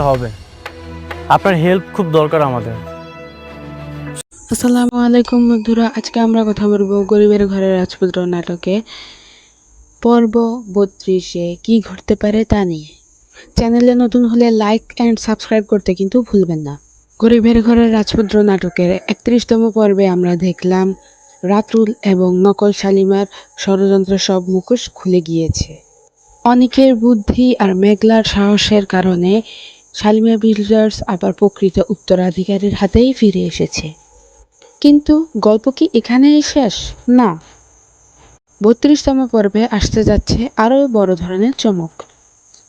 হবে। আপনার হেল্প খুব দরকার আমাদের। আসসালামু আলাইকুম বন্ধুরা, আজকে আমরা কথা বলবো গরিবের ঘরের রাজপুত্র নাটকে পর্ব 32-এ কি ঘটতে পারে তা নিয়ে। চ্যানেলে নতুন হলে লাইক অ্যান্ড সাবস্ক্রাইব করতে কিন্তু ভুলবেন না। গরিবের ঘরের রাজপুত্র নাটকের 31তম পর্বে আমরা দেখলাম রাতুল এবং নকল শালিমার ষড়যন্ত্র সব মুখোশ খুলে গিয়েছে। অনিকের বুদ্ধি আর মেঘলার সাহসের কারণে শালিমা বিল্ডার্স আবার প্রকৃত উত্তরাধিকারীর হাতেই ফিরে এসেছে। কিন্তু গল্প কি এখানেই শেষ? না, 32তম পর্বে আসতে যাচ্ছে আরও বড় ধরনের চমক।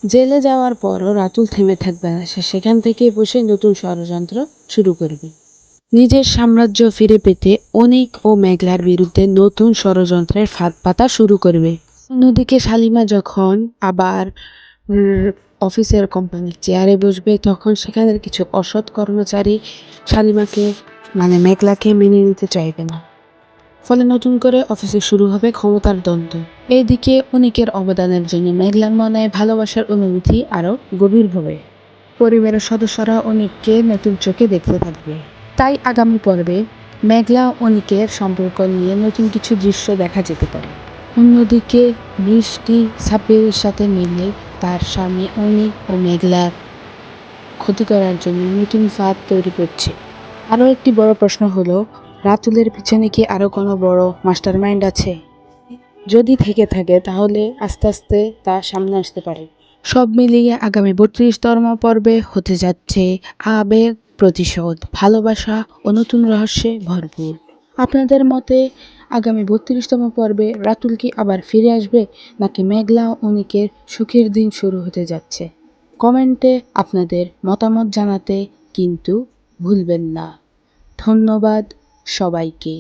জেলে যাওয়ার পরও রাতুল থেমে থাকবে না, সে সেখান থেকে বসে নতুন ষড়যন্ত্র শুরু করবে। নিজের সাম্রাজ্য ফিরে পেতে অনিক ও মেঘলার বিরুদ্ধে নতুন ষড়যন্ত্রের ফাঁদ পাতা শুরু করবে। অন্যদিকে শালিমা যখন আবার অফিসের কোম্পানির চেয়ারে বসবে, তখন সেখানের কিছু অসৎ কর্মচারী শালিমাকে মেঘলাকে মেনে নিতে চাইবে না। ফলে নতুন করে অফিসে শুরু হবে ক্ষমতার দ্বন্দ্ব। এইদিকে অনিকের অবদানের জন্য মেঘলার মনে ভালোবাসার অনুভূতি আরও গভীর হবে। পরিবারের সদস্যরা অনিককে নতুন চোখে দেখতে থাকবে। তাই আগামী পর্বে মেঘলা অনিকের সম্পর্ক নিয়ে নতুন কিছু দৃশ্য দেখা যেতে পারে। অন্যদিকে বৃষ্টি সাব্বিরের সাথে মিলে তার স্বামী অনিক ও মেঘলার ক্ষতি করার জন্য নতুন ফাঁদ তৈরি করছে। আরও একটি বড় প্রশ্ন হলো, রাতুলের পিছনে কি আরও কোনো বড় মাস্টারমাইন্ড আছে? যদি থেকে থাকে তাহলে আস্তে আস্তে তা সামনে আসতে পারে। সব মিলিয়ে আগামী 32তম পর্বে হতে যাচ্ছে আবেগ, প্রতিশোধ, ভালোবাসা ও নতুন রহস্যে ভরপুর। আপনাদের মতে আগামী 32তম পর্বে রাতুল কি আবার ফিরে আসবে, নাকি মেঘলা ও অনিকের সুখের দিন শুরু হতে যাচ্ছে? কমেন্টে আপনাদের মতামত জানাতে কিন্তু ভুলবেন না। ধন্যবাদ সবাইকে।